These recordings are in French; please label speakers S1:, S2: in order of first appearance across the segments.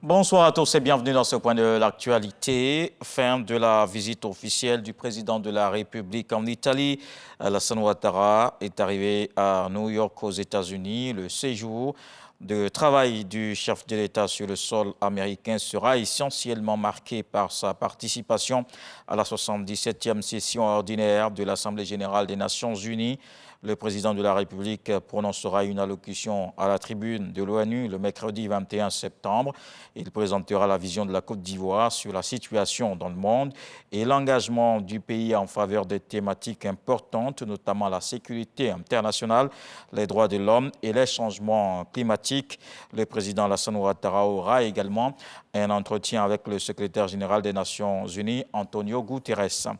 S1: Bonsoir à tous et bienvenue dans ce point de l'actualité. Fin de la visite officielle du président de la République en Italie. Alassane Ouattara est arrivé à New York aux États-Unis. Le séjour de travail du chef de l'État sur le sol américain sera essentiellement marqué par sa participation à la 77e session ordinaire de l'Assemblée générale des Nations unies. Le président de la République prononcera une allocution à la tribune de l'ONU le mercredi 21 septembre. Il présentera la vision de la Côte d'Ivoire sur la situation dans le monde et l'engagement du pays en faveur des thématiques importantes, notamment la sécurité internationale, les droits de l'homme et les changements climatiques. Le président Alassane Ouattara aura également un entretien avec le secrétaire général des Nations unies, Antonio Guterres.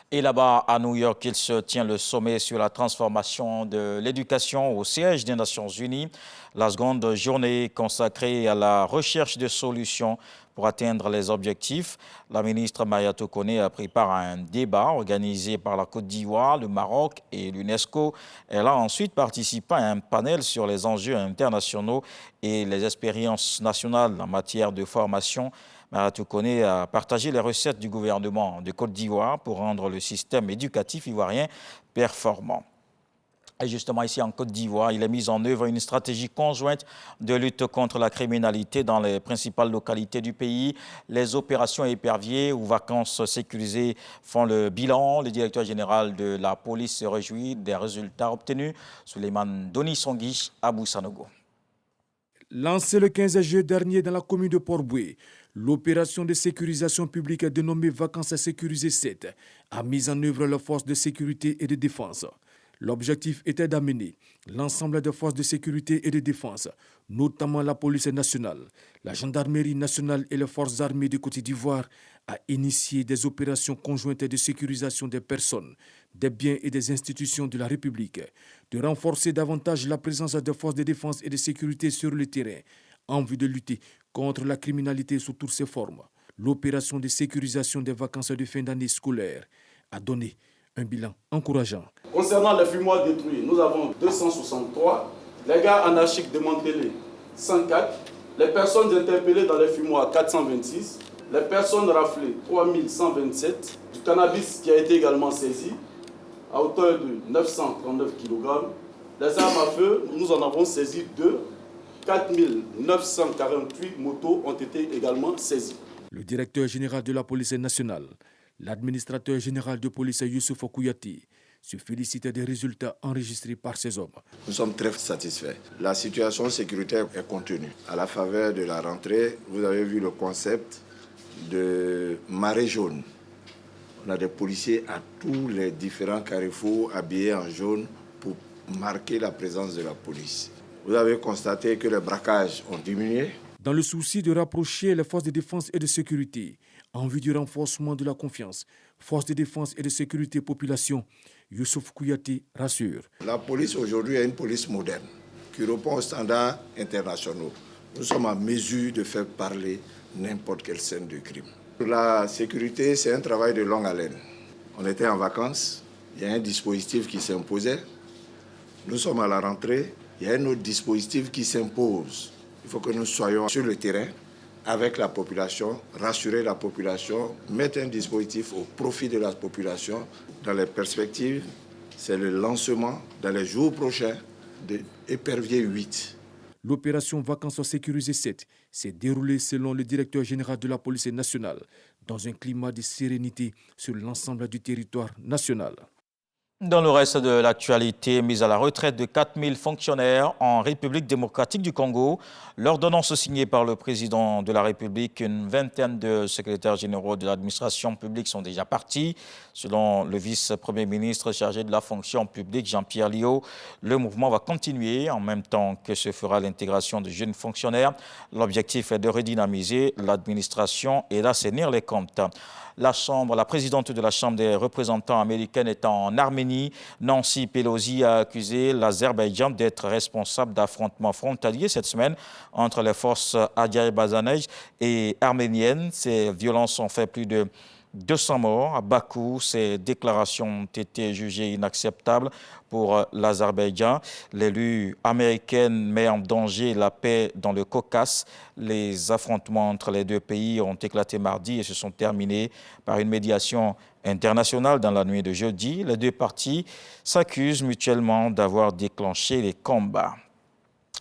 S1: Et là-bas, à New York, il se tient le sommet sur la transformation de l'éducation au siège des Nations unies. La seconde journée consacrée à la recherche de solutions pour atteindre les objectifs. La ministre Maria Tokone a pris part à un débat organisé par la Côte d'Ivoire, le Maroc et l'UNESCO. Elle a ensuite participé à un panel sur les enjeux internationaux et les expériences nationales en matière de formation. Maria Tokone a partagé les recettes du gouvernement de Côte d'Ivoire pour rendre le système éducatif ivoirien performant. Et justement, ici en Côte d'Ivoire, il est mis en œuvre une stratégie conjointe de lutte contre la criminalité dans les principales localités du pays. Les opérations éperviers ou vacances sécurisées font le bilan. Le directeur général de la police se réjouit des résultats obtenus. Souleymane Donisongui, Abou Sanogo.
S2: Lancée le 15 juillet dernier dans la commune de Port-Boué, l'opération de sécurisation publique dénommée Vacances sécurisées 7 a mis en œuvre les forces de sécurité et de défense. L'objectif était d'amener l'ensemble des forces de sécurité et de défense, notamment la police nationale, la gendarmerie nationale et les forces armées de Côte d'Ivoire, à initier des opérations conjointes de sécurisation des personnes, des biens et des institutions de la République, de renforcer davantage la présence des forces de défense et de sécurité sur le terrain, en vue de lutter contre la criminalité sous toutes ses formes. L'opération de sécurisation des vacances de fin d'année scolaire a donné un bilan encourageant.
S3: Concernant les fumoirs détruits, nous avons 263, les gars anarchiques démantelés 104, les personnes interpellées dans les fumoirs 426, les personnes raflées 3127, du cannabis qui a été également saisi à hauteur de 939 kg. Les armes à feu, nous en avons saisi 2, 4948 motos ont été également saisies.
S2: Le directeur général de la police nationale, l'administrateur général de police Youssouf Kouyaté, se félicite des résultats enregistrés par ces hommes.
S4: Nous sommes très satisfaits. La situation sécuritaire est contenue. À la faveur de la rentrée, vous avez vu le concept de marée jaune. On a des policiers à tous les différents carrefours habillés en jaune pour marquer la présence de la police. Vous avez constaté que les braquages ont diminué.
S2: Dans le souci de rapprocher les forces de défense et de sécurité, en vue du renforcement de la confiance, forces de défense et de sécurité population, Youssouf Kouyaté rassure.
S4: La police aujourd'hui est une police moderne qui répond aux standards internationaux. Nous sommes en mesure de faire parler n'importe quelle scène de crime. La sécurité, c'est un travail de longue haleine. On était en vacances, il y a un dispositif qui s'imposait. Nous sommes à la rentrée, il y a un autre dispositif qui s'impose. Il faut que nous soyons sur le terrain avec la population, rassurer la population, mettre un dispositif au profit de la population. Dans les perspectives, c'est le lancement dans les jours prochains de Épervier 8.
S2: L'opération Vacances sécurisées 7 s'est déroulée selon le directeur général de la police nationale dans un climat de sérénité sur l'ensemble du territoire national.
S1: Dans le reste de l'actualité, mise à la retraite de 4000 fonctionnaires en République démocratique du Congo, l'ordonnance signée par le président de la République, une vingtaine de secrétaires généraux de l'administration publique sont déjà partis. Selon le vice-premier ministre chargé de la fonction publique, Jean-Pierre Liot, le mouvement va continuer en même temps que se fera l'intégration de jeunes fonctionnaires. L'objectif est de redynamiser l'administration et d'assainir les comptes. La présidente de la Chambre des représentants américaine est en Arménie. Nancy Pelosi a accusé l'Azerbaïdjan d'être responsable d'affrontements frontaliers cette semaine entre les forces azerbaïdjanaises et arméniennes. Ces violences ont fait plus de 200 morts à Bakou. Ces déclarations ont été jugées inacceptables pour l'Azerbaïdjan. L'élu américaine met en danger la paix dans le Caucase. Les affrontements entre les deux pays ont éclaté mardi et se sont terminés par une médiation internationale dans la nuit de jeudi. Les deux parties s'accusent mutuellement d'avoir déclenché les combats.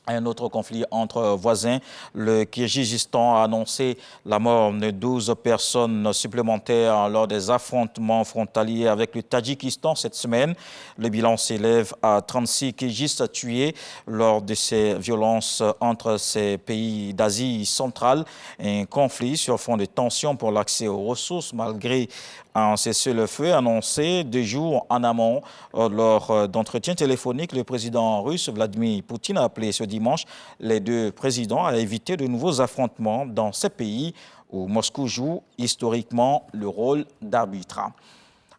S1: Un autre conflit entre voisins, le Kirghizistan a annoncé la mort de 12 personnes supplémentaires lors des affrontements frontaliers avec le Tadjikistan cette semaine. Le bilan s'élève à 36 Kirghizes tués lors de ces violences entre ces pays d'Asie centrale. Un conflit sur fond de tensions pour l'accès aux ressources malgré un cessez-le-feu annoncé 2 jours en amont. Lors d'entretiens téléphoniques, le président russe Vladimir Poutine a appelé ce dimanche les deux présidents à éviter de nouveaux affrontements dans ces pays où Moscou joue historiquement le rôle d'arbitre.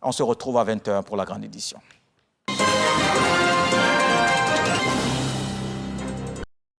S1: On se retrouve à 20h pour la grande édition.